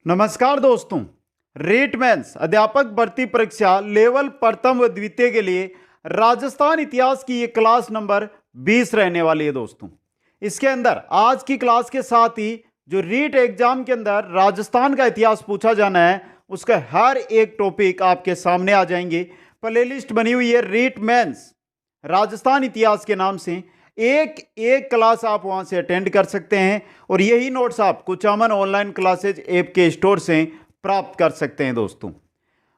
नमस्कार दोस्तों। Rate mains अध्यापक भर्ती परीक्षा लेवल प्रथम व द्वितीय के लिए राजस्थान इतिहास की ये क्लास नंबर 20 रहने वाली है दोस्तों। इसके अंदर आज की क्लास के साथ ही जो रीट एग्जाम के अंदर राजस्थान का इतिहास पूछा जाना है उसका हर एक टॉपिक आपके सामने आ जाएंगे। प्लेलिस्ट बनी हुई है रीट मेंस राजस्थान इतिहास के नाम से। एक एक क्लास आप वहां से अटेंड कर सकते हैं और यही नोट्स आप कुचामन ऑनलाइन क्लासेज ऐप के स्टोर से प्राप्त कर सकते हैं दोस्तों।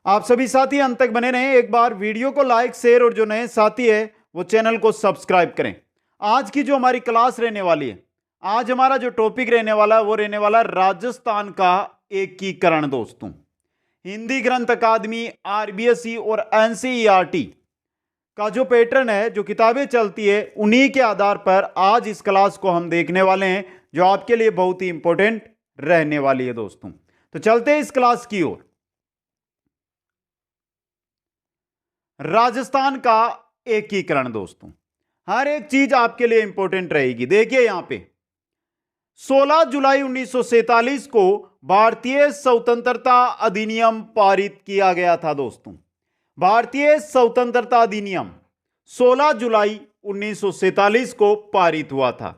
आप सभी साथी अंत तक बने रहें। एक बार वीडियो को लाइक शेयर और जो नए साथी है वो चैनल को सब्सक्राइब करें। आज की जो हमारी क्लास रहने वाली है, आज हमारा जो टॉपिक रहने वाला है वो रहने वाला है राजस्थान का एकीकरण दोस्तों। हिंदी ग्रंथ अकादमी, आरबीएसई और एनसीईआरटी का जो पैटर्न है, जो किताबें चलती है, उन्हीं के आधार पर आज इस क्लास को हम देखने वाले हैं जो आपके लिए बहुत ही इंपॉर्टेंट रहने वाली है दोस्तों। तो चलते हैं इस क्लास की ओर। राजस्थान का एकीकरण दोस्तों, हर एक चीज आपके लिए इंपॉर्टेंट रहेगी। देखिए यहां पे 16 जुलाई 1947 को भारतीय स्वतंत्रता अधिनियम पारित किया गया था दोस्तों। भारतीय स्वतंत्रता अधिनियम 16 जुलाई 1947 को पारित हुआ था।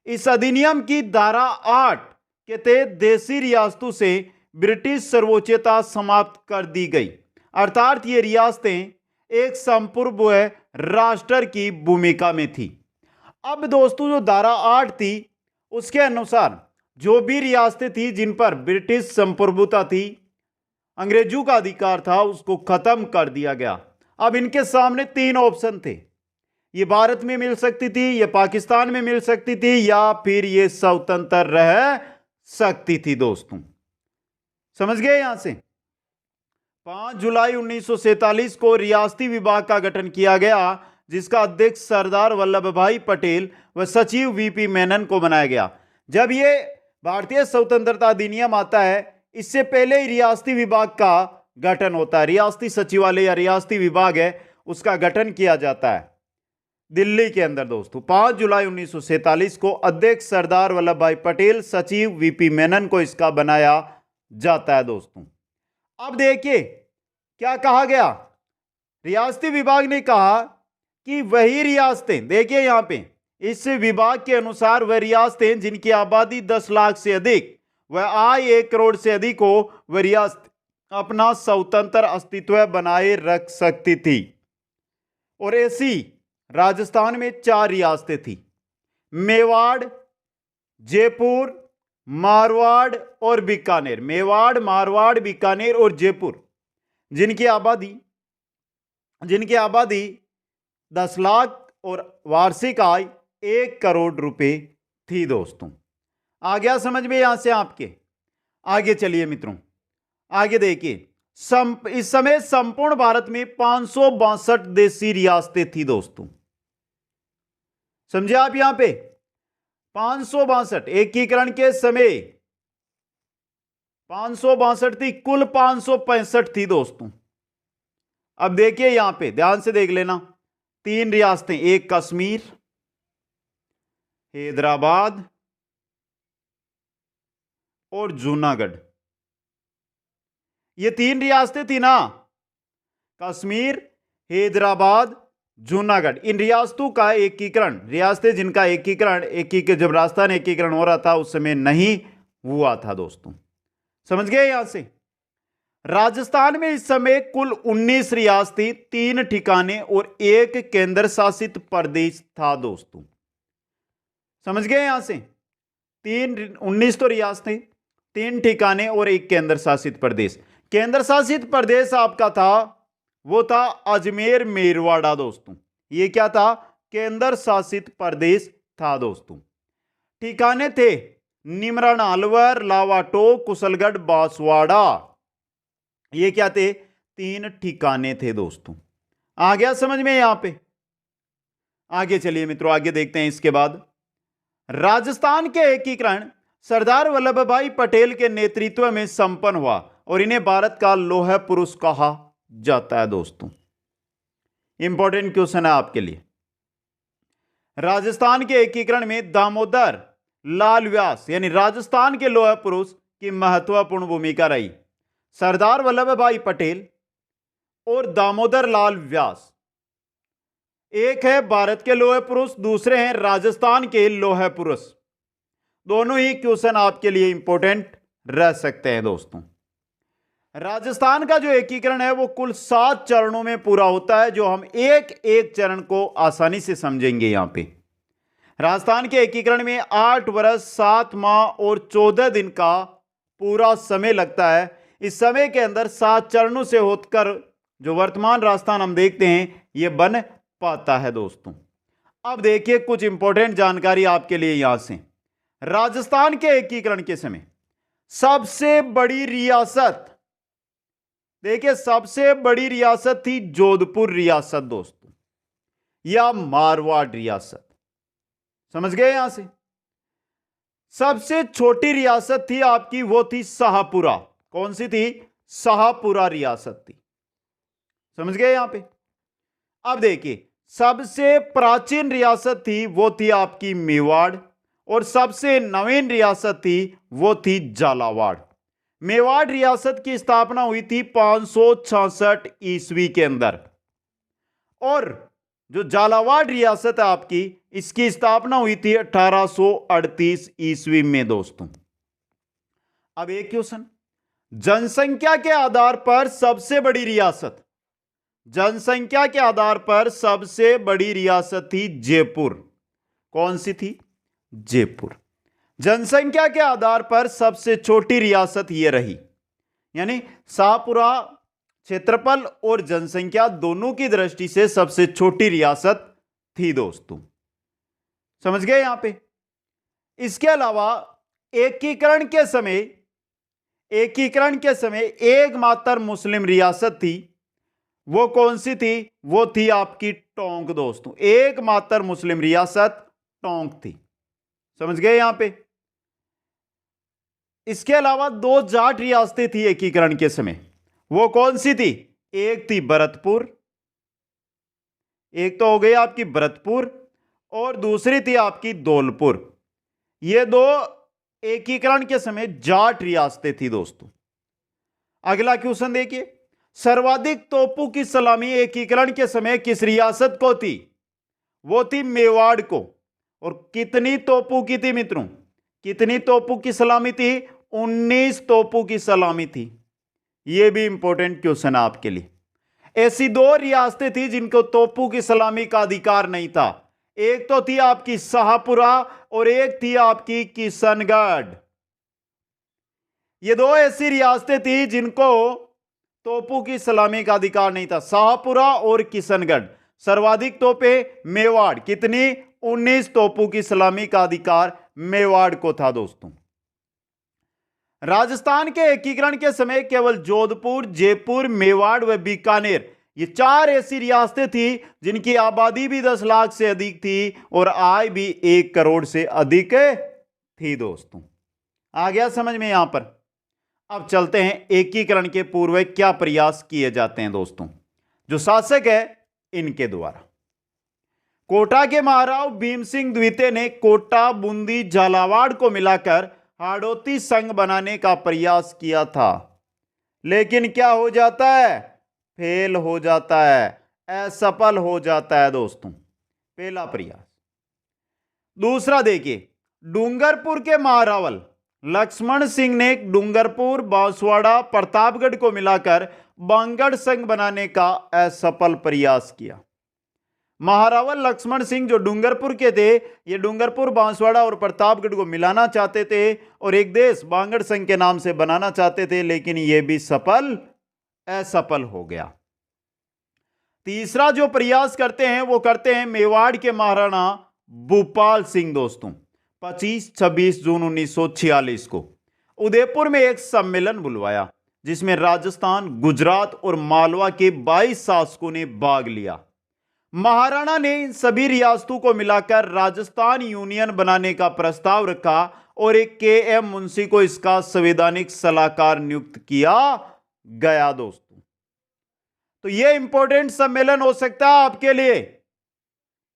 इस अधिनियम की धारा 8 के तहत देशी रियासतों से ब्रिटिश सर्वोच्चता समाप्त कर दी गई, अर्थात ये रियासतें एक संप्रभु राष्ट्र की भूमिका में थी। अब दोस्तों जो धारा 8 थी उसके अनुसार जो भी रियासतें थी जिन पर ब्रिटिश संप्रभुता थी, अंग्रेजों का अधिकार था, उसको खत्म कर दिया गया। अब इनके सामने तीन ऑप्शन थे। ये भारत में मिल सकती थी, ये पाकिस्तान में मिल सकती थी, या फिर ये स्वतंत्र रह सकती थी दोस्तों। समझ गए यहां से। 5 जुलाई 1947 को रियासती विभाग का गठन किया गया जिसका अध्यक्ष सरदार वल्लभ भाई पटेल व सचिव वीपी मेनन को बनाया गया। जब ये भारतीय स्वतंत्रता अधिनियम आता है, इससे पहले ही रियासती विभाग का गठन होता है। रियासती सचिवालय या रियासती विभाग है, उसका गठन किया जाता है दिल्ली के अंदर दोस्तों। 5 जुलाई 1947 को अध्यक्ष सरदार वल्लभ भाई पटेल, सचिव वीपी मेनन को इसका बनाया जाता है दोस्तों। अब देखिए क्या कहा गया। रियासती विभाग ने कहा कि वही रियासतें, देखिए यहां पे इस विभाग के अनुसार वह रियासतें जिनकी आबादी 10 लाख से अधिक वह आय 1 करोड़ से अधिक हो, वह रियासत अपना स्वतंत्र अस्तित्व बनाए रख सकती थी। और ऐसी राजस्थान में 4 रियासतें थी: मेवाड़, जयपुर, मारवाड़ और बीकानेर। मेवाड़, मारवाड़, बीकानेर और जयपुर, जिनकी आबादी 10 लाख और वार्षिक आय 1 करोड़ रुपए थी दोस्तों। आ गया समझ में यहां से आपके। आगे चलिए मित्रों, आगे देखिए। इस समय संपूर्ण भारत में 562 देशी रियासतें थी दोस्तों। समझे आप यहां पे 562 एकीकरण के समय 562 थी, कुल 565 थी दोस्तों। अब देखिए यहां पे ध्यान से देख लेना, 3 रियासतें, एक कश्मीर, हैदराबाद और जूनागढ़। ये 3 रियासतें थी ना, कश्मीर, हैदराबाद, जूनागढ़। इन रियासतों का एकीकरण, रियासतें जिनका एकीकरण जब राजस्थान एकीकरण हो रहा था उस समय नहीं हुआ था दोस्तों। समझ गए यहां से। राजस्थान में इस समय कुल 19 रियासतें, 3 ठिकाने और 1 केंद्र शासित प्रदेश था दोस्तों। समझ गए यहां से। 19 तो रियासतें, 3 ठिकाने और 1 केंद्र शासित प्रदेश। केंद्र शासित प्रदेश आपका था, वो था अजमेर मेरवाड़ा दोस्तों। ये क्या था? केंद्र शासित प्रदेश था दोस्तों। ठिकाने थे निमरण, अलवर, लावाटोक, कुशलगढ़, बांसवाड़ा। ये क्या थे? 3 ठिकाने थे दोस्तों। आ गया समझ में यहां पे। आगे चलिए मित्रों, आगे देखते हैं। इसके बाद राजस्थान के एकीकरण सरदार वल्लभ भाई पटेल के नेतृत्व में संपन्न हुआ और इन्हें भारत का लौह पुरुष कहा जाता है दोस्तों। इंपॉर्टेंट क्वेश्चन है आपके लिए। राजस्थान के एकीकरण में दामोदर लाल व्यास यानी राजस्थान के लौह पुरुष की महत्वपूर्ण भूमिका रही। सरदार वल्लभ भाई पटेल और दामोदर लाल व्यास, एक है भारत के लौह पुरुष, दूसरे हैं राजस्थान के लौह पुरुष। दोनों ही क्वेश्चन आपके लिए इंपॉर्टेंट रह सकते हैं दोस्तों। राजस्थान का जो एकीकरण है वो कुल 7 चरणों में पूरा होता है, जो हम एक एक चरण को आसानी से समझेंगे। यहां पे राजस्थान के एकीकरण में 8 वर्ष 7 माह और 14 दिन का पूरा समय लगता है। इस समय के अंदर 7 चरणों से होकर जो वर्तमान राजस्थान हम देखते हैं यह बन पाता है दोस्तों। अब देखिए कुछ इंपॉर्टेंट जानकारी आपके लिए यहां से। राजस्थान के एकीकरण के समय सबसे बड़ी रियासत, देखिए सबसे बड़ी रियासत थी जोधपुर रियासत दोस्तों, या मारवाड़ रियासत। समझ गए यहां से। सबसे छोटी रियासत थी आपकी, वो थी शाहपुरा। कौन सी थी? शाहपुरा रियासत थी। समझ गए यहां पे। अब देखिए सबसे प्राचीन रियासत थी वो थी आपकी मेवाड़, और सबसे नवीन रियासत थी वो थी झालावाड़। मेवाड़ रियासत की स्थापना हुई थी 566 ईस्वी के अंदर, और जो झालावाड़ रियासत है आपकी, इसकी स्थापना हुई थी 1838 ईस्वी में दोस्तों। अब एक क्वेश्चन, जनसंख्या के आधार पर सबसे बड़ी रियासत, जनसंख्या के आधार पर सबसे बड़ी रियासत थी जयपुर। कौन सी थी? जयपुर। जनसंख्या के आधार पर सबसे छोटी रियासत यह रही, यानी शाहपुरा क्षेत्रफल और जनसंख्या दोनों की दृष्टि से सबसे छोटी रियासत थी दोस्तों। समझ गए यहां पे। इसके अलावा एकीकरण के समय एकमात्र मुस्लिम रियासत थी, वो कौन सी थी? वो थी आपकी टोंक दोस्तों। एकमात्र मुस्लिम रियासत टोंक थी। समझ गए यहां पे। इसके अलावा 2 जाट रियासतें थी एकीकरण के समय, वो कौन सी थी? एक थी भरतपुर, एक तो हो गई आपकी भरतपुर, और दूसरी थी आपकी धौलपुर। ये 2 एकीकरण के समय जाट रियासतें थी दोस्तों। अगला क्वेश्चन देखिए, सर्वाधिक तोपों की सलामी एकीकरण के समय किस रियासत को थी? वो थी मेवाड़ को। और कितनी तोपों की थी मित्रों? कितनी तोपों की सलामी थी? 19 तोपों की सलामी थी। यह भी इंपॉर्टेंट क्वेश्चन है आपके लिए। ऐसी 2 रियासतें थी जिनको तोपों की सलामी का अधिकार नहीं था। एक तो थी आपकी शाहपुरा और एक थी आपकी किशनगढ़। ये 2 ऐसी रियासतें थी जिनको तोपों की सलामी का अधिकार नहीं था, शाहपुरा और किशनगढ़। सर्वाधिक तोपें मेवाड़, कितनी? 19 तोपों की सलामी का अधिकार मेवाड़ को था दोस्तों। राजस्थान के एकीकरण के समय केवल जोधपुर, जयपुर, मेवाड़ व बीकानेर, ये 4 ऐसी रियासतें थी जिनकी आबादी भी 10 लाख से अधिक थी और आय भी 1 करोड़ से अधिक थी दोस्तों। आ गया समझ में यहां पर। अब चलते हैं एकीकरण के पूर्व क्या प्रयास किए जाते हैं दोस्तों, जो शासक है इनके द्वारा। कोटा के महाराव भीम सिंह द्वितीय ने कोटा, बूंदी, झालावाड़ को मिलाकर हाड़ौती संघ बनाने का प्रयास किया था, लेकिन क्या हो जाता है? फेल हो जाता है, असफल हो जाता है दोस्तों। पहला प्रयास। दूसरा देखिए, डूंगरपुर के महारावल लक्ष्मण सिंह ने डूंगरपुर, बांसवाड़ा, प्रतापगढ़ को मिलाकर बांगड़ संघ बनाने का असफल प्रयास किया। महारावल लक्ष्मण सिंह जो डूंगरपुर के थे, ये डूंगरपुर, बांसवाड़ा और प्रतापगढ़ को मिलाना चाहते थे और एक देश बांगड़ संघ के नाम से बनाना चाहते थे, लेकिन यह भी असफल हो गया। तीसरा जो प्रयास करते हैं वो करते हैं मेवाड़ के महाराणा भूपाल सिंह दोस्तों। 25-26 जून 1946 को उदयपुर में एक सम्मेलन बुलवाया जिसमें राजस्थान, गुजरात और मालवा के 22 शासकों ने भाग लिया। महाराणा ने इन सभी रियासतों को मिलाकर राजस्थान यूनियन बनाने का प्रस्ताव रखा और एक के.एम. मुंशी को इसका संवैधानिक सलाहकार नियुक्त किया गया दोस्तों। तो यह इंपॉर्टेंट सम्मेलन हो सकता है आपके लिए।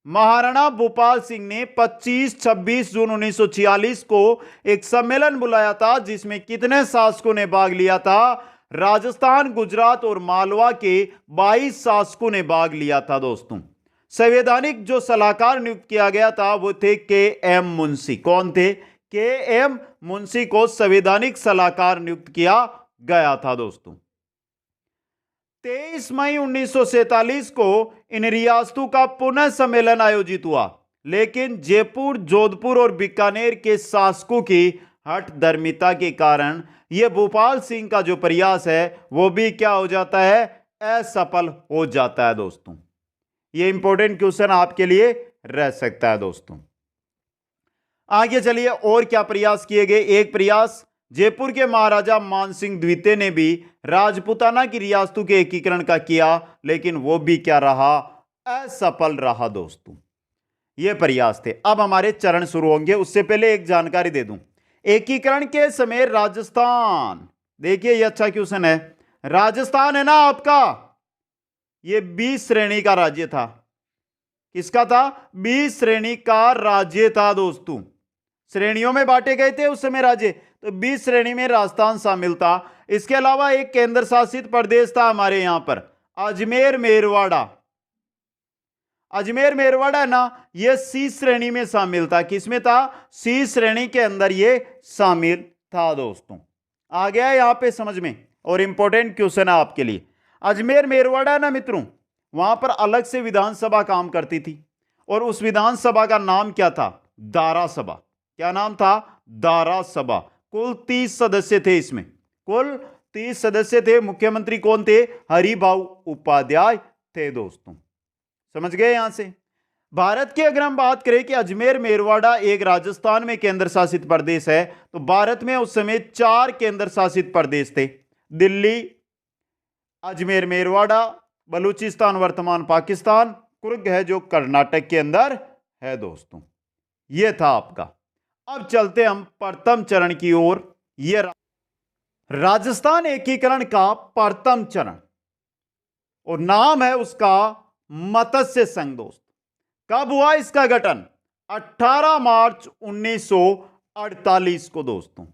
महाराणा भूपाल सिंह ने 25-26 जून 1946 को एक सम्मेलन बुलाया था जिसमें कितने शासकों ने भाग लिया था? राजस्थान, गुजरात और मालवा के 22 शासकों ने भाग लिया था दोस्तों। संवैधानिक जो सलाहकार नियुक्त किया गया था वो थे के एम मुंशी। कौन थे? के एम मुंशी को संवैधानिक सलाहकार नियुक्त किया गया था दोस्तों। 23 मई 1947 को इन रियासतों का पुनः सम्मेलन आयोजित हुआ, लेकिन जयपुर, जोधपुर और बीकानेर के शासकों की हठधर्मिता के कारण यह भूपाल सिंह का जो प्रयास है वो भी क्या हो जाता है? असफल हो जाता है दोस्तों। यह इंपॉर्टेंट क्वेश्चन आपके लिए रह सकता है दोस्तों। आगे चलिए, और क्या प्रयास किए गए? एक प्रयास जयपुर के महाराजा मानसिंह द्वितीय ने भी राजपूताना की रियासतों के एकीकरण का किया, लेकिन वो भी क्या रहा? असफल रहा दोस्तों। ये प्रयास थे। अब हमारे चरण शुरू होंगे, उससे पहले एक जानकारी दे दूं। एकीकरण के समय राजस्थान, देखिए ये अच्छा क्वेश्चन है। राजस्थान है ना आपका, ये 20 श्रेणी का राज्य था। किसका था? 20 श्रेणी का राज्य था दोस्तों। श्रेणियों में बांटे गए थे उस समय राज्य, तो 20 श्रेणी में राजस्थान शामिल था। इसके अलावा एक केंद्र शासित प्रदेश था हमारे यहां पर, अजमेर मेरवाड़ा। अजमेर मेरवाड़ा है ना, यह सी श्रेणी में शामिल था। किसमें था? सी श्रेणी के अंदर यह शामिल था दोस्तों। आ गया यहां पे समझ में? और इंपॉर्टेंट क्वेश्चन है आपके लिए। अजमेर मेरवाड़ा है ना मित्रों, वहां पर अलग से विधानसभा काम करती थी, और उस विधानसभा का नाम क्या था? दारा सभा। क्या नाम था? दारा सभा। कुल 30 सदस्य थे इसमें, कुल 30 सदस्य थे। मुख्यमंत्री कौन थे? हरिभाऊ उपाध्याय थे दोस्तों। समझ गए यहां से? भारत की अगर हम बात करें कि अजमेर मेरवाड़ा एक राजस्थान में केंद्र शासित प्रदेश है, तो भारत में उस समय 4 केंद्र शासित प्रदेश थे। दिल्ली, अजमेर मेरवाड़ा, बलूचिस्तान वर्तमान पाकिस्तान, कुर्ग है जो कर्नाटक के अंदर है दोस्तों। यह था आपका। अब चलते हम प्रथम चरण की ओर। यह राजस्थान एकीकरण का प्रथम चरण, और नाम है उसका मत्स्य संघ दोस्त। कब हुआ इसका गठन? 18 मार्च 1948 को दोस्तों।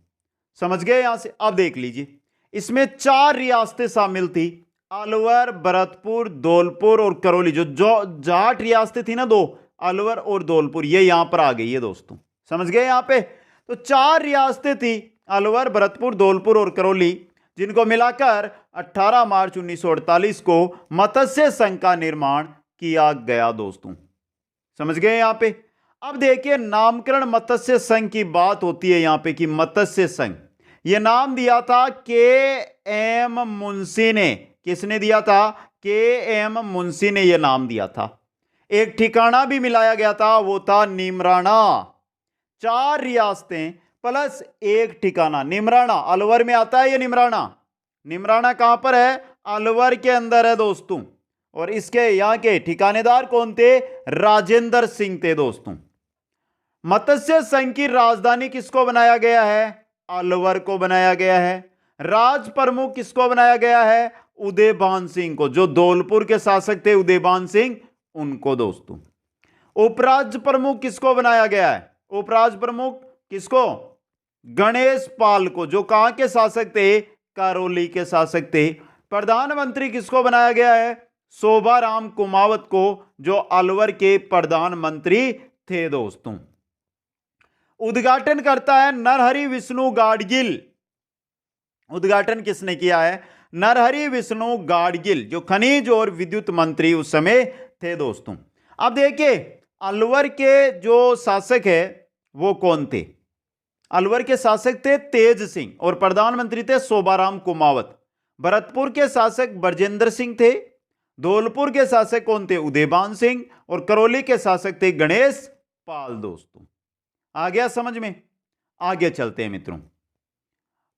समझ गए यहां से? अब देख लीजिए, इसमें 4 रियासतें शामिल थी, अलवर, भरतपुर, धौलपुर और करौली। जो जाट रियासतें थी ना, 2, अलवर और धौलपुर, ये यहां पर आ गई है दोस्तों। समझ गए यहां पे? तो 4 रियासतें थी, अलवर, भरतपुर, धौलपुर और करौली, जिनको मिलाकर 18 मार्च 1948 को मत्स्य संघ का निर्माण किया गया दोस्तों। समझ गए यहां पे? अब देखिए, नामकरण मत्स्य संघ की बात होती है यहां पे कि मत्स्य संघ, यह नाम दिया था के एम मुंशी ने। किसने दिया था? के एम मुंशी ने यह नाम दिया था। एक ठिकाना भी मिलाया गया था, वो था निमराना। 4 रियासतें प्लस एक ठिकाना। निमराना अलवर में आता है। ये निमराना, निमराना कहां पर है? अलवर के अंदर है दोस्तों। और इसके यहां के ठिकानेदार कौन थे? राजेंद्र सिंह थे दोस्तों। मत्स्य संघ की राजधानी किसको बनाया गया है? अलवर को बनाया गया है। राज प्रमुख किसको बनाया गया है? उदयभान सिंह को। जो धौलपुर के शासक थे उदयभान सिंह, उनको दोस्तों। उपराज्य प्रमुख किसको बनाया गया है? उपराज्य प्रमुख किसको? गणेश पाल को, जो कहां के शासक थे? करौली के शासक थे। प्रधानमंत्री किसको बनाया गया है? शोभाराम कुमावत को, जो अलवर के प्रधानमंत्री थे दोस्तों। उद्घाटन करता है नरहरि विष्णु गाडगिल। उद्घाटन किसने किया है? नरहरि विष्णु गाडगिल, जो खनिज और विद्युत मंत्री उस समय थे दोस्तों। अब देखिए, अलवर के जो शासक है वो कौन थे? अलवर के शासक थे तेज सिंह, और प्रधानमंत्री थे शोभाराम कुमावत। भरतपुर के शासक ब्रजेंद्र सिंह थे। धौलपुर के शासक कौन थे? उदयभान सिंह। और करौली के शासक थे गणेश पाल दोस्तों। आ गया समझ में? आगे चलते हैं मित्रों।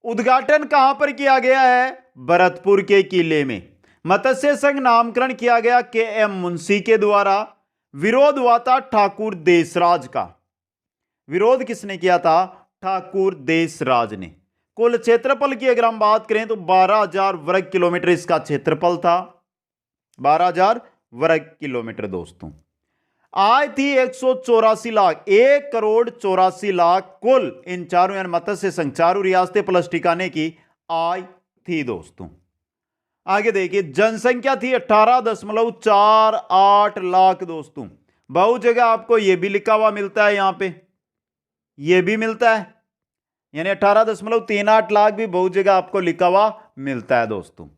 उद्घाटन कहां पर किया गया है? भरतपुर के किले में। मत्स्य संघ नामकरण किया गया के एम मुंशी के द्वारा। विरोध हुआ था ठाकुर देशराज का। विरोध किसने किया था? ठाकुर देशराज ने। कुल क्षेत्रफल की अगर हम बात करें तो 12,000 वर्ग किलोमीटर इसका क्षेत्रफल था। 12,000 वर्ग किलोमीटर दोस्तों। आय थी 184 लाख, 1,84,00,000 कुल इन चारों यानी मत्स्य संघ चारों रियासतें प्लस ठिकाने की आय थी दोस्तों। आगे देखिए जनसंख्या थी 18.48 लाख दोस्तों। बहुत जगह आपको यह भी लिखा हुआ मिलता है, यहां पे यह भी मिलता है, यानी 18.38 लाख भी बहुत जगह आपको लिखा हुआ मिलता है दोस्तों।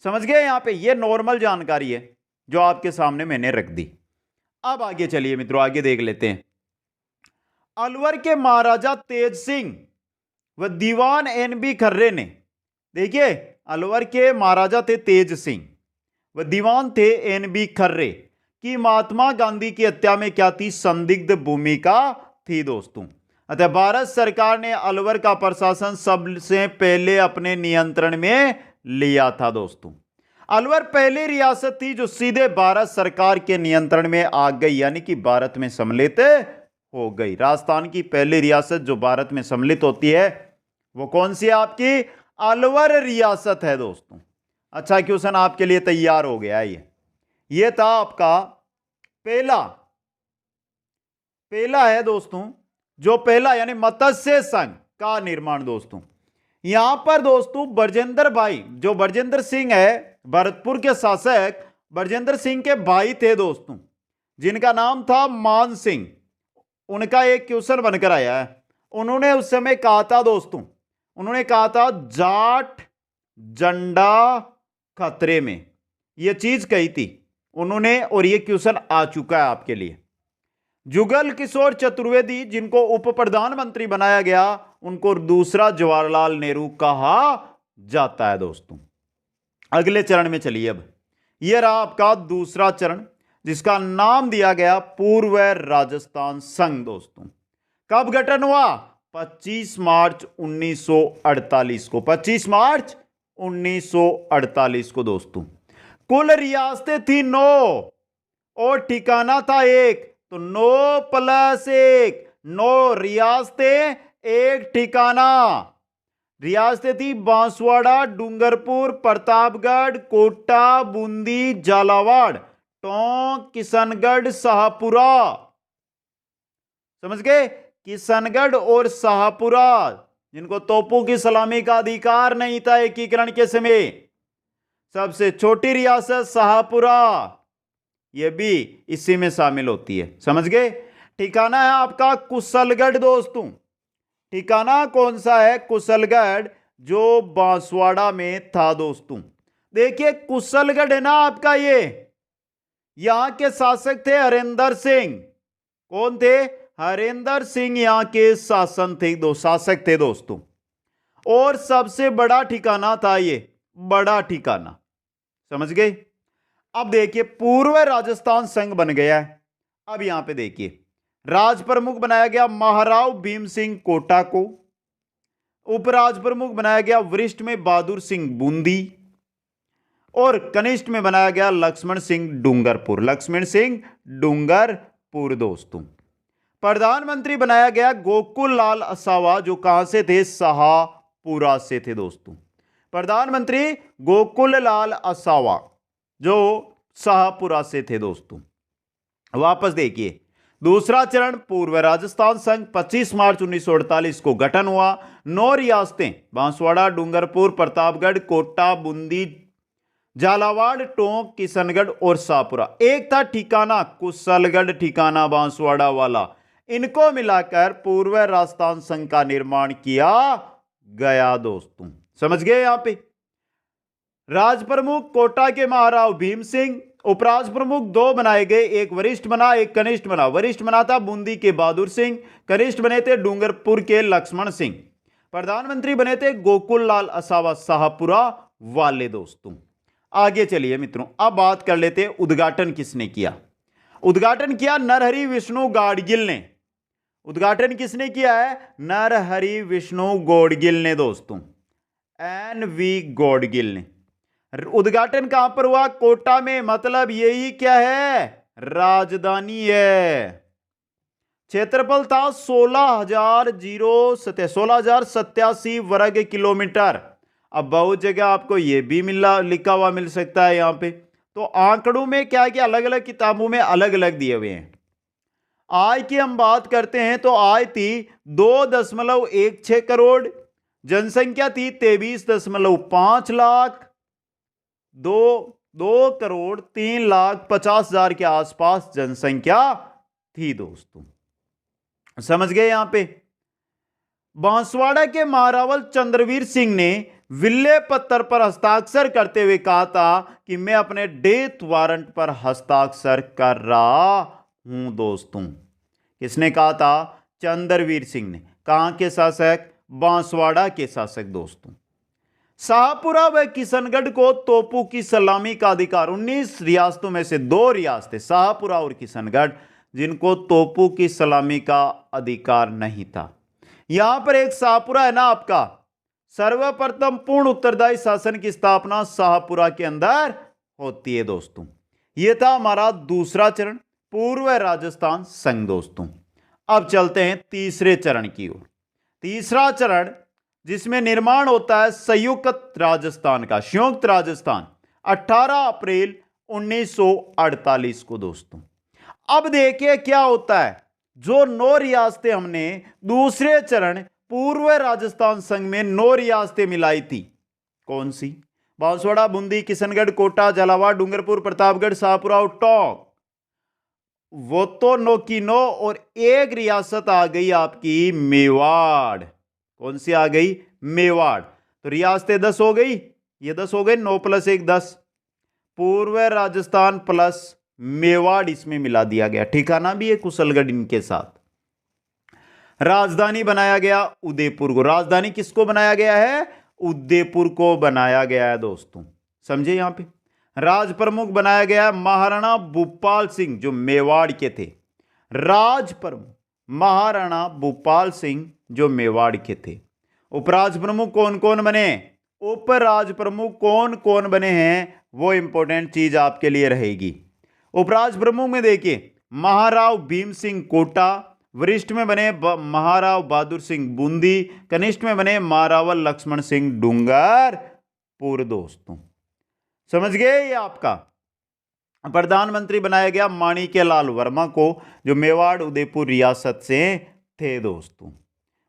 समझ गए? यहां पे यह नॉर्मल जानकारी है जो आपके सामने मैंने रख दी। अब आगे चलिए मित्रों, आगे देख लेते हैं। अलवर के महाराजा तेज सिंह व दीवान एन.बी. खर्रे ने, देखिए अलवर के महाराजा थे तेज सिंह व दीवान थे एन.बी. खर्रे की महात्मा गांधी की हत्या में क्या थी? संदिग्ध भूमिका थी दोस्तों। अतः भारत सरकार ने अलवर का प्रशासन सबसे पहले अपने नियंत्रण में लिया था दोस्तों। अलवर पहली रियासत थी जो सीधे भारत सरकार के नियंत्रण में आ गई, यानी कि भारत में सम्मिलित हो गई। राजस्थान की पहली रियासत जो भारत में सम्मिलित होती है वो कौन सी है? आपकी अलवर रियासत है दोस्तों। अच्छा क्वेश्चन आपके लिए तैयार हो गया है। ये था आपका पहला है दोस्तों, जो पहला यानी मत्स्य संघ का निर्माण दोस्तों। यहां पर दोस्तों बरजिंदर भाई, जो बरजिंदर सिंह है भरतपुर के शासक बरजिंदर सिंह के भाई थे दोस्तों, जिनका नाम था मान सिंह। उनका एक क्वेश्चन बनकर आया है। उन्होंने उस समय कहा था दोस्तों, उन्होंने कहा था जाट झंडा खतरे में, यह चीज कही थी उन्होंने, और यह क्वेश्चन आ चुका है आपके लिए। जुगल किशोर चतुर्वेदी जिनको उप प्रधानमंत्री बनाया गया, उनको दूसरा जवाहरलाल नेहरू कहा जाता है दोस्तों। अगले चरण में चलिए। अब यह रहा आपका दूसरा चरण, जिसका नाम दिया गया पूर्व राजस्थान संघ दोस्तों। कब गठन हुआ? 25 मार्च 1948 को, 25 मार्च 1948 को दोस्तों। कुल रियासतें थी 9 और ठिकाना था 1, तो 9 + 1, 9 रियासतें 1 ठिकाना। रियासतें थी बांसवाड़ा, डूंगरपुर, प्रतापगढ़, कोटा, बूंदी, झालावाड़, टोंक, किशनगढ़, शाहपुरा। समझ गए? किशनगढ़ और शाहपुरा, जिनको तोपों की सलामी का अधिकार नहीं था एकीकरण के समय। सबसे छोटी रियासत शाहपुरा, यह भी इसी में शामिल होती है। समझ गए? ठिकाना है आपका कुशलगढ़ दोस्तों। ठिकाना कौन सा है? कुशलगढ़, जो बांसवाड़ा में था दोस्तों। देखिए कुशलगढ़ है ना आपका, ये यहां के शासक थे हरेंद्र सिंह। कौन थे? हरेंद्र सिंह यहां के शासक थे दोस्तों। और सबसे बड़ा ठिकाना था ये, बड़ा ठिकाना। समझ गए? अब देखिए पूर्व राजस्थान संघ बन गया है। अब यहां पे देखिए राज प्रमुख बनाया गया महाराव भीम सिंह कोटा को, उपराज प्रमुख बनाया गया वरिष्ठ में बहादुर सिंह बूंदी, और कनिष्ठ में बनाया गया लक्ष्मण सिंह डूंगरपुर दोस्तों। प्रधानमंत्री बनाया गया गोकुल लाल असावा, जो कहां से थे? शाहपुरा से थे दोस्तों। प्रधानमंत्री गोकुल लाल असावा जो शाहपुरा से थे दोस्तों। वापस देखिए दूसरा चरण पूर्व राजस्थान संघ 25 मार्च 1948 को गठन हुआ। 9 रियासतें बांसवाड़ा, डूंगरपुर, प्रतापगढ़, कोटा, बूंदी, झालावाड़, टोंक, किशनगढ़ और शाहपुरा। एक था ठिकाना कुशलगढ़, ठिकाना बांसवाड़ा वाला। इनको मिलाकर पूर्व राजस्थान संघ का निर्माण किया गया दोस्तों। समझ गए? यहां पे राज प्रमुख कोटा के महाराव भीम सिंह, उपराज प्रमुख 2 बनाए गए, एक वरिष्ठ बना, एक कनिष्ठ बना। वरिष्ठ बना था बूंदी के बहादुर सिंह, कनिष्ठ बने थे डूंगरपुर के लक्ष्मण सिंह। प्रधानमंत्री बने थे गोकुल लाल असावा शाहपुरा वाले दोस्तों। आगे चलिए मित्रों, अब बात कर लेते हैं उद्घाटन किसने किया। उद्घाटन किया नरहरि विष्णु गाडगिल ने। उद्घाटन किसने किया है? नरहरि विष्णु गौडगिल ने दोस्तों, NV गौडगिल ने। उद्घाटन कहां पर हुआ? कोटा में। मतलब यही क्या है? राजधानी है। क्षेत्रफल था 16,087 वर्ग किलोमीटर। अब बहुत जगह आपको यह भी लिखा हुआ मिल सकता है यहां पे। तो आंकड़ों में क्या है कि अलग अलग किताबों में अलग अलग दिए हुए हैं। आय की हम बात करते हैं तो आय थी 2.16 करोड़, जनसंख्या थी 23.5 लाख, 2 करोड़ 3 लाख 50 हजार के आसपास जनसंख्या थी दोस्तों। समझ गए यहां पे। बांसवाड़ा के महारावल चंद्रवीर सिंह ने विल्ले पत्थर पर हस्ताक्षर करते हुए कहा था कि मैं अपने डेथ वारंट पर हस्ताक्षर कर रहा हूं दोस्तों। किसने कहा था? चंद्रवीर सिंह ने। कहां के शासक? बांसवाड़ा के शासक दोस्तों। शाहपुरा व किशनगढ़ को तोपों की सलामी का अधिकार 19 रियासतों में से 2 रियासतें शाहपुरा और किशनगढ़ जिनको तोपों की सलामी का अधिकार नहीं था। यहां पर एक शाहपुरा है ना आपका, सर्वप्रथम पूर्ण उत्तरदायी शासन की स्थापना शाहपुरा के अंदर होती है दोस्तों। यह था हमारा दूसरा चरण, पूर्व राजस्थान संघ दोस्तों। अब चलते हैं तीसरे चरण की ओर। तीसरा चरण जिसमें निर्माण होता है संयुक्त राजस्थान का, संयुक्त राजस्थान 18 अप्रैल 1948 को दोस्तों। अब देखिए क्या होता है, जो 9 रियासतें हमने दूसरे चरण पूर्व राजस्थान संघ में 9 रियासतें मिलाई थी, कौन सी? बांसवाड़ा, बूंदी, किशनगढ़, कोटा, झालावाड़, डूंगरपुर, प्रतापगढ़, शाहपुरा और टोंक। वो तो 9 की 9 और एक रियासत आ गई आपकी मेवाड़। कौन सी आ गई? मेवाड़। तो रियासतें 10 हो गई, ये 10 हो गई, 9 + 1 10। पूर्व राजस्थान प्लस मेवाड़ इसमें मिला दिया गया। ठिकाना भी है कुशलगढ़ इनके साथ। राजधानी बनाया गया उदयपुर को। राजधानी किसको बनाया गया है? उदयपुर को बनाया गया है दोस्तों। समझे यहां पे। राज प्रमुख बनाया गया महाराणा भूपाल सिंह जो मेवाड़ के थे। राज प्रमुख महाराणा भूपाल सिंह जो मेवाड़ के थे। उपराज प्रमुख कौन कौन बने? उपराज प्रमुख कौन कौन बने हैं वो इंपॉर्टेंट चीज आपके लिए रहेगी। उपराज प्रमुख में देखिए महाराव भीम सिंह कोटा, वरिष्ठ में बने महाराव बहादुर सिंह बूंदी, कनिष्ठ में बने महारावल लक्ष्मण सिंह डूंगरपुर दोस्तों। समझ गए ये आपका। प्रधानमंत्री बनाया गया माणिक्यलाल वर्मा को जो मेवाड़ उदयपुर रियासत से थे दोस्तों।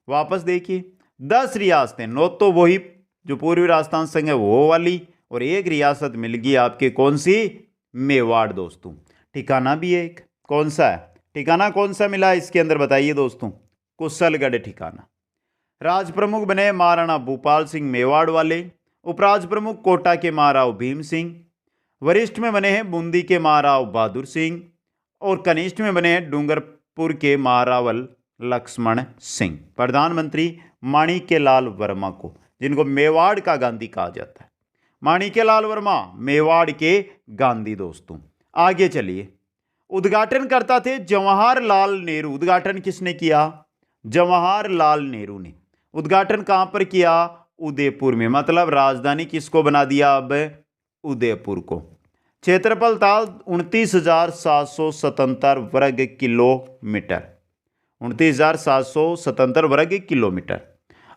वापस देखिए 10 रियासतें, 9 तो वही जो पूर्वी राजस्थान संघ है वो वाली, और एक रियासत मिल गई आपके, कौन सी? मेवाड़ दोस्तों। ठिकाना भी एक, कौन सा है? ठिकाना कौन सा मिला इसके अंदर बताइए दोस्तों? कुशलगढ़ ठिकाना। राज प्रमुख बने महाराणा भूपाल सिंह मेवाड़ वाले, उपराज प्रमुख कोटा के महाराव भीम सिंह, वरिष्ठ में बने हैं बूंदी के महाराव बहादुर सिंह, और कनिष्ठ में बने हैं डूंगरपुर के महारावल लक्ष्मण सिंह। प्रधानमंत्री माणिक्यलाल वर्मा को, जिनको मेवाड़ का गांधी कहा जाता है। माणिक्यलाल वर्मा मेवाड़ के गांधी दोस्तों। आगे चलिए। उद्घाटन करता थे जवाहरलाल नेहरू। उद्घाटन किसने किया? जवाहरलाल नेहरू ने। उद्घाटन कहां पर किया? उदयपुर में। मतलब राजधानी किसको बना दिया अब? उदयपुर को। क्षेत्रफल था 29,777 वर्ग किलोमीटर। 29,777 वर्ग किलोमीटर।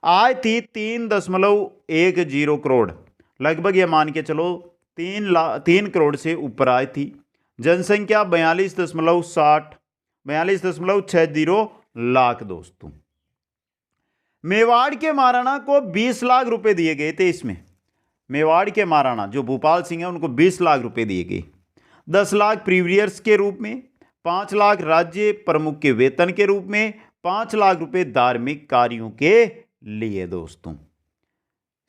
आय थी 3.10 करोड़, लगभग ये मान के चलो 3 करोड़ से ऊपर आय थी। जनसंख्या 42.60 लाख दोस्तों। मेवाड़ के महाराणा को 20 लाख रुपए दिए गए थे इसमें। मेवाड़ के महाराणा जो भूपाल सिंह है उनको 20 लाख रुपए दिए गए। 10 लाख प्रीवियर्स के रूप में, 5 लाख राज्य प्रमुख के वेतन के रूप में, 5 लाख रुपए धार्मिक कार्यों के लिए दोस्तों।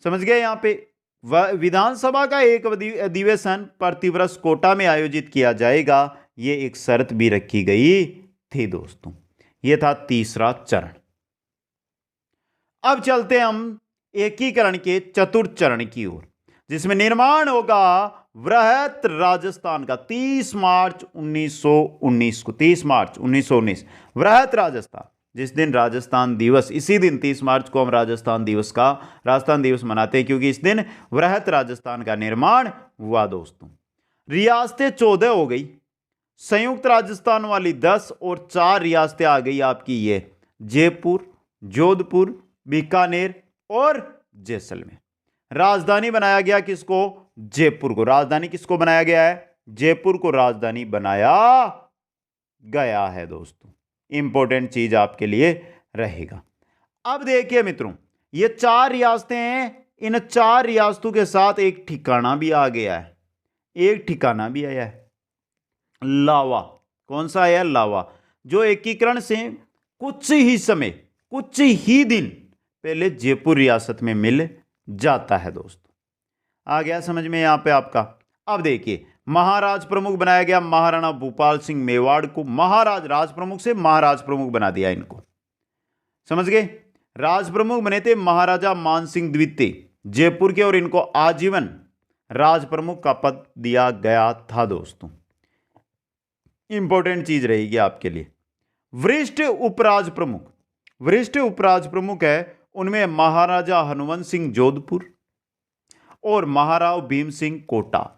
समझ गए यहां पे। विधानसभा का एक अधिवेशन प्रतिवर्ष कोटा में आयोजित किया जाएगा, यह एक शर्त भी रखी गई थी दोस्तों। यह था तीसरा चरण। अब चलते हम एकीकरण के चतुर्थ चरण की ओर, जिसमें निर्माण होगा वृहत राजस्थान का 30 मार्च 1919 को। 30 मार्च 1919 वृहत राजस्थान, जिस दिन राजस्थान दिवस, इसी दिन 30 मार्च को हम राजस्थान दिवस मनाते हैं, क्योंकि इस दिन वृहत राजस्थान का निर्माण हुआ दोस्तों। रियासतें 14 हो गई, संयुक्त राजस्थान वाली 10 और 4 रियासतें आ गई आपकी ये जयपुर, जोधपुर, बीकानेर और जैसलमेर। राजधानी बनाया गया किसको? जयपुर को। राजधानी किसको बनाया गया है? जयपुर को राजधानी बनाया गया है दोस्तों। इंपॉर्टेंट चीज आपके लिए रहेगा। अब देखिए मित्रों, ये 4 रियासतें हैं, इन 4 रियासतों के साथ एक ठिकाना भी आ गया है, एक ठिकाना भी आया है, लावा। कौन सा आया? लावा, जो एकीकरण से कुछ ही समय, कुछ ही दिन पहले जयपुर रियासत में मिल जाता है दोस्तों। आ गया समझ में यहां पे आपका। अब देखिए, महाराज प्रमुख बनाया गया महाराणा भूपाल सिंह मेवाड़ को, महाराज, राज प्रमुख से महाराज प्रमुख बना दिया इनको, समझ गए। राज प्रमुख बने थे महाराजा मानसिंह द्वितीय जयपुर के, और इनको आजीवन राज प्रमुख का पद दिया गया था दोस्तों। इंपॉर्टेंट चीज रहेगी आपके लिए। वरिष्ठ उपराज प्रमुख, वरिष्ठ उपराज प्रमुख है, उनमें महाराजा हनुमंत सिंह जोधपुर और महाराव भीम सिंह कोटा।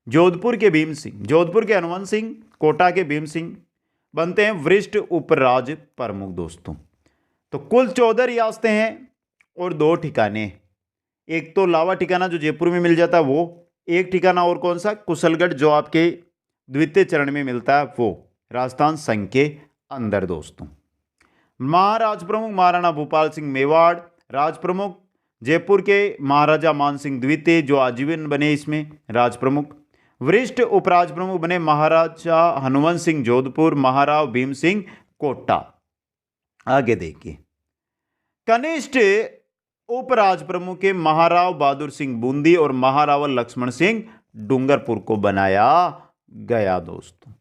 जोधपुर के भीम सिंह, जोधपुर के हनुमंत सिंह, कोटा के भीम सिंह बनते हैं वरिष्ठ उपराज प्रमुख दोस्तों। तो कुल 14 रियासतें हैं और 2 ठिकाने। एक तो लावा ठिकाना जो जयपुर में मिल जाता है वो, एक ठिकाना और कौन सा? कुशलगढ़, जो आपके द्वितीय चरण में मिलता है वो, राजस्थान संघ के अंदर दोस्तों। महाराज प्रमुख महाराणा भूपाल सिंह मेवाड़, राज प्रमुख जयपुर के महाराजा मानसिंह द्वितीय जो आजीवन बने इसमें राज प्रमुख। वरिष्ठ उपराज प्रमुख बने महाराजा हनुमंत सिंह जोधपुर, महाराव भीम सिंह कोटा। आगे देखिए, कनिष्ठ उपराज प्रमुख के महाराव बहादुर सिंह बूंदी और महाराव लक्ष्मण सिंह डूंगरपुर को बनाया गया दोस्तों।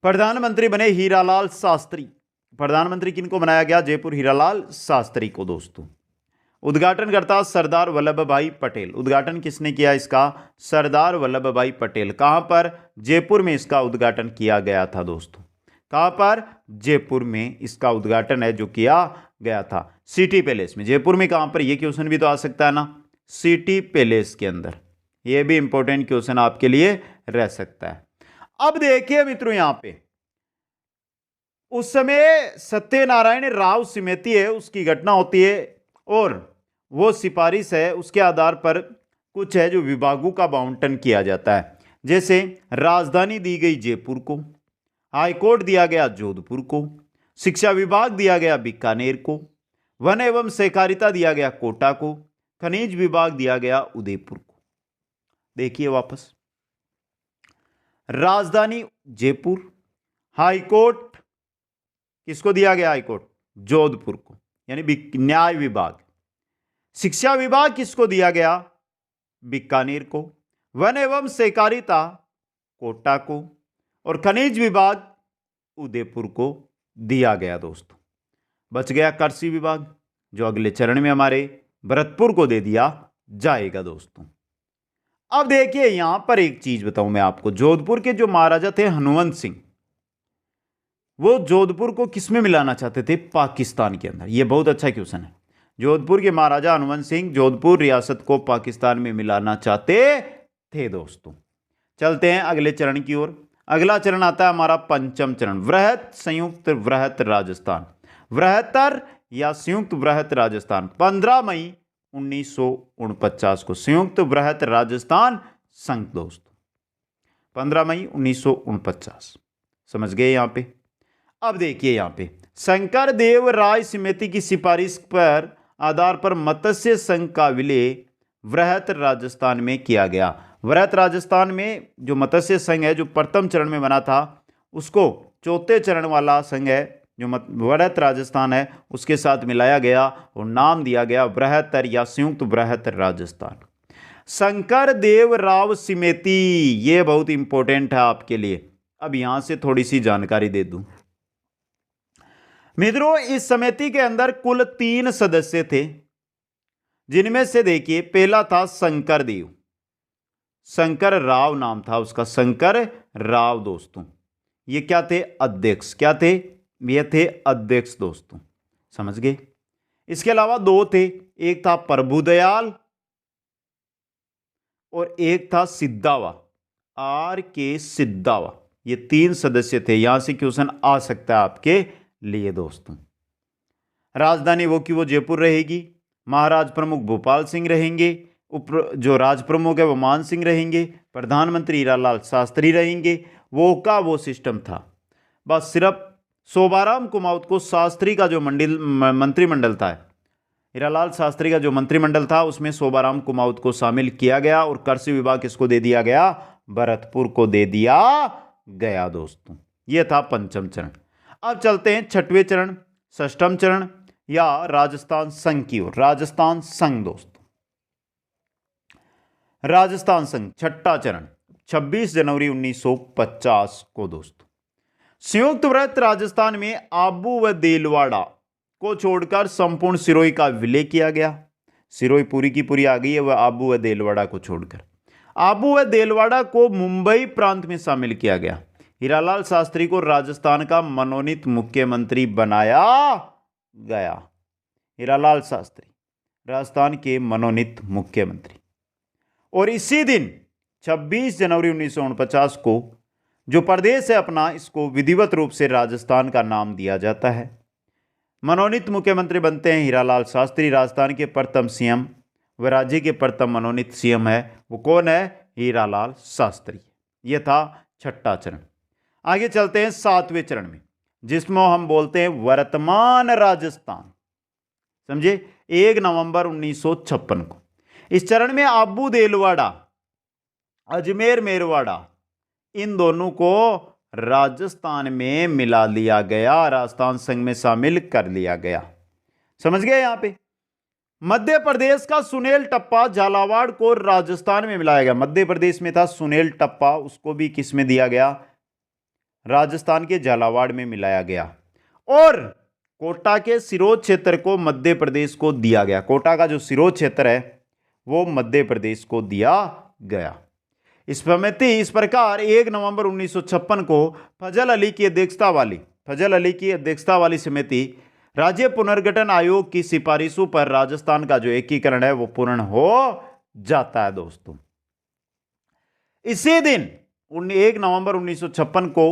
प्रधानमंत्री बने हीरालाल शास्त्री, प्रधानमंत्री किनको बनाया गया? जयपुर हीरालाल शास्त्री को दोस्तों। उद्घाटनकर्ता सरदार वल्लभ भाई पटेल, उद्घाटन किसने किया इसका? सरदार वल्लभ भाई पटेल। कहां पर? जयपुर में इसका उद्घाटन किया गया था दोस्तों। कहां पर? जयपुर में इसका उद्घाटन है जो किया गया था, सिटी पैलेस में। जयपुर में कहां पर? यह क्वेश्चन भी तो आ सकता है ना, सिटी पैलेस के अंदर। यह भी इंपॉर्टेंट क्वेश्चन आपके लिए रह सकता है। अब देखिए मित्रों, यहां पे उस समय सत्यनारायण राव समिति है, उसकी घटना होती है और वो सिफारिश है, उसके आधार पर कुछ है जो विभागों का आवंटन किया जाता है। जैसे राजधानी दी गई जयपुर को, हाईकोर्ट दिया गया जोधपुर को, शिक्षा विभाग दिया गया बीकानेर को, वन एवं सहकारिता दिया गया कोटा को, खनिज विभाग दिया गया उदयपुर को। देखिए वापस, राजधानी जयपुर, हाईकोर्ट किसको दिया गया? हाईकोर्ट जोधपुर को, यानी न्याय विभाग। शिक्षा विभाग किसको दिया गया? बीकानेर को। वन एवं सहकारिता कोटा को, और खनिज विभाग उदयपुर को दिया गया दोस्तों। बच गया कृषि विभाग, जो अगले चरण में हमारे भरतपुर को दे दिया जाएगा दोस्तों। अब देखिए, यहां पर एक चीज बताऊं मैं आपको, जोधपुर के जो महाराजा थे हनुमंत सिंह, वो जोधपुर को किसमें मिलाना चाहते थे? पाकिस्तान के अंदर। यह बहुत अच्छा क्वेश्चन है। जोधपुर के महाराजा हनुमंत सिंह जोधपुर रियासत को पाकिस्तान में मिलाना चाहते थे दोस्तों। चलते हैं अगले चरण की ओर। अगला चरण आता है हमारा पंचम चरण, वृहत संयुक्त वृहत राजस्थान। वृहत्तर या संयुक्त वृहत राजस्थान 15 मई 1949 को संयुक्त वृहत राजस्थान संघ दोस्तों, 15 मई 1949। समझ गए यहां पे? अब देखिए, यहां पे शंकर देव राय समिति की सिफारिश पर आधार पर मत्स्य संघ का विलय वृहत राजस्थान में किया गया। वृहत राजस्थान में जो मत्स्य संघ है, जो प्रथम चरण में बना था, उसको चौथे चरण वाला संघ है जो वृहत राजस्थान है, उसके साथ मिलाया गया और नाम दिया गया वृहत्तर या संयुक्त वृहत राजस्थान। शंकर देव राव समिति, ये बहुत इंपॉर्टेंट है आपके लिए। अब यहां से थोड़ी सी जानकारी दे दूं मित्रों, इस समिति के अंदर कुल 3 सदस्य थे, जिनमें से देखिए पहला था शंकर देव, शंकर राव नाम था उसका, शंकर राव दोस्तों। ये क्या थे? अध्यक्ष। क्या थे? ये थे अध्यक्ष दोस्तों, समझ गए? इसके अलावा 2 थे, एक था प्रभुदयाल और एक था सिद्धावा, आर के सिद्धावा। ये 3 सदस्य थे। यहां से क्वेश्चन आ सकता है आपके लिए दोस्तों। राजधानी वो की वो जयपुर रहेगी, महाराज प्रमुख भोपाल सिंह रहेंगे, जो राज प्रमुख है वो मान सिंह रहेंगे, प्रधानमंत्री हीरालाल शास्त्री रहेंगे। वो का वो सिस्टम था, बस सिर्फ शोभाराम कुमावत को शास्त्री का जो मंत्रिमंडल था, हीरालाल शास्त्री का जो मंत्रिमंडल था उसमें शोभाराम कुमावत को शामिल किया गया और कृषि विभाग किसको दे दिया गया? भरतपुर को दे दिया गया दोस्तों। यह था पंचम चरण। अब चलते हैं छठवें चरण, षष्ठम चरण या राजस्थान संघ की ओर। राजस्थान संघ दोस्तों, राजस्थान संघ छठा चरण 26 जनवरी 1950 को दोस्तों। संयुक्त व्रत राजस्थान में आबू व देलवाड़ा को छोड़कर संपूर्ण सिरोही का विलय किया गया। सिरोही पूरी की पूरी आ गई है, वह आबू व देलवाड़ा को छोड़कर। आबू व देलवाड़ा को मुंबई प्रांत में शामिल किया गया। हीरालाल शास्त्री को राजस्थान का मनोनीत मुख्यमंत्री बनाया गया। हीरालाल शास्त्री राजस्थान के मनोनीत मुख्यमंत्री। और इसी दिन 26 जनवरी 1949 को जो प्रदेश है अपना, इसको विधिवत रूप से राजस्थान का नाम दिया जाता है। मनोनीत मुख्यमंत्री बनते हैं हीरालाल शास्त्री। राजस्थान के प्रथम सीएम व राज्य के प्रथम मनोनीत सीएम है, वो कौन है? हीरालाल शास्त्री। यह था छठा चरण। आगे चलते हैं सातवें चरण में, जिसमें हम बोलते हैं वर्तमान राजस्थान। समझे? 1 नवंबर 1956 को इस चरण में आबू देलवाड़ा, अजमेर मेरवाड़ा, इन दोनों को राजस्थान में मिला लिया गया, राजस्थान संघ में शामिल कर लिया गया। समझ गए? यहां पे मध्य प्रदेश का सुनेल टप्पा झालावाड़ को राजस्थान में मिलाया गया। मध्य प्रदेश में था सुनेल टप्पा, उसको भी किस में दिया गया? राजस्थान के झालावाड़ में मिलाया गया। और कोटा के सिरोंज क्षेत्र को मध्य प्रदेश को दिया गया। कोटा का जो सिरोंज क्षेत्र है वो मध्य प्रदेश को दिया गया। इस प्रकार 1 नवंबर 1956 को फजल अली की अध्यक्षता वाली समिति राज्य पुनर्गठन आयोग की सिफारिशों पर राजस्थान का जो एकीकरण है वो पूर्ण हो जाता है दोस्तों। इसी दिन 1 नवंबर 1956 को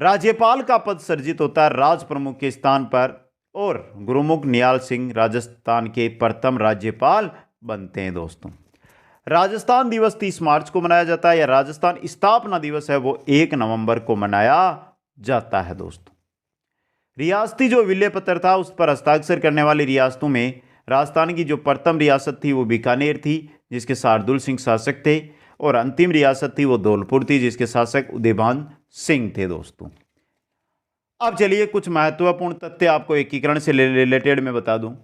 राज्यपाल का पद सृजित होता है राज प्रमुख के स्थान पर, और गुरुमुख निहाल सिंह राजस्थान के प्रथम राज्यपाल बनते हैं दोस्तों। राजस्थान दिवस 30 मार्च को मनाया जाता है, या राजस्थान स्थापना दिवस है वो 1 नवंबर को मनाया जाता है दोस्तों। रियासती जो विलय पत्र था उस पर हस्ताक्षर करने वाली रियासतों में राजस्थान की जो प्रथम रियासत थी वो बीकानेर थी, जिसके शार्दुल सिंह शासक थे, और अंतिम रियासत थी वो धौलपुर थी, जिसके शासक उदयभान सिंह थे दोस्तों। अब चलिए कुछ महत्वपूर्ण तथ्य आपको एकीकरण से रिलेटेड मैं बता दूं।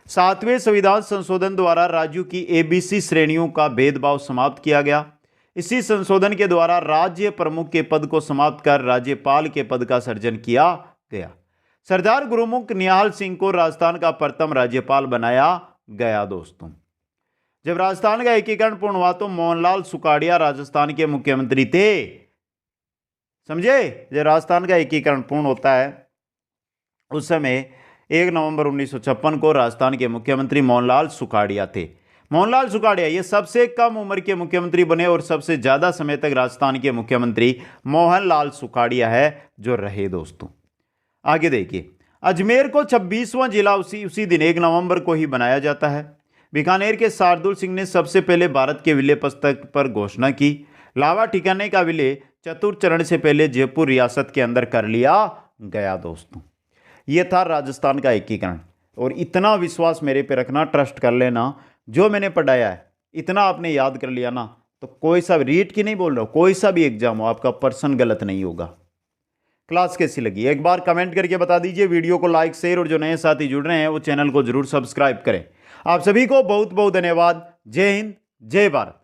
7वें संविधान संशोधन द्वारा राज्यों की ABC श्रेणियों का भेदभाव समाप्त किया गया। इसी संशोधन के द्वारा राज्य प्रमुख के पद को समाप्त कर राज्यपाल के पद का सृजन किया गया। सरदार गुरुमुख निहाल सिंह को राजस्थान का प्रथम राज्यपाल बनाया गया दोस्तों। जब राजस्थान का एकीकरण पूर्ण हुआ तो मोहनलाल सुखाड़िया राजस्थान के मुख्यमंत्री थे। समझे? जब राजस्थान का एकीकरण पूर्ण होता है उस समय 1 नवंबर 1956 को राजस्थान के मुख्यमंत्री मोहनलाल सुखाड़िया थे। मोहनलाल सुखाड़िया ये सबसे कम उम्र के मुख्यमंत्री बने, और सबसे ज्यादा समय तक राजस्थान के मुख्यमंत्री मोहनलाल सुखाड़िया है जो रहे दोस्तों। आगे देखिए, अजमेर को 26वां जिला उसी दिन 1 नवंबर को ही बनाया जाता है। बीकानेर के शार्दुल सिंह ने सबसे पहले भारत के विलय पुस्तक पर घोषणा की। लावा ठिकाने का विलय चतुर्थ चरण से पहले जयपुर रियासत के अंदर कर लिया गया दोस्तों। यह था राजस्थान का एकीकरण। और इतना विश्वास मेरे पे रखना, ट्रस्ट कर लेना, जो मैंने पढ़ाया है इतना आपने याद कर लिया ना, तो कोई सा रीट की नहीं बोल रहा हूं, कोई सा भी एग्जाम हो आपका पर्सन गलत नहीं होगा। क्लास कैसी लगी एक बार कमेंट करके बता दीजिए। वीडियो को लाइक, शेयर, और जो नए साथी जुड़ रहे हैं वो चैनल को जरूर सब्सक्राइब करें। आप सभी को बहुत बहुत धन्यवाद। जय हिंद, जय भारत।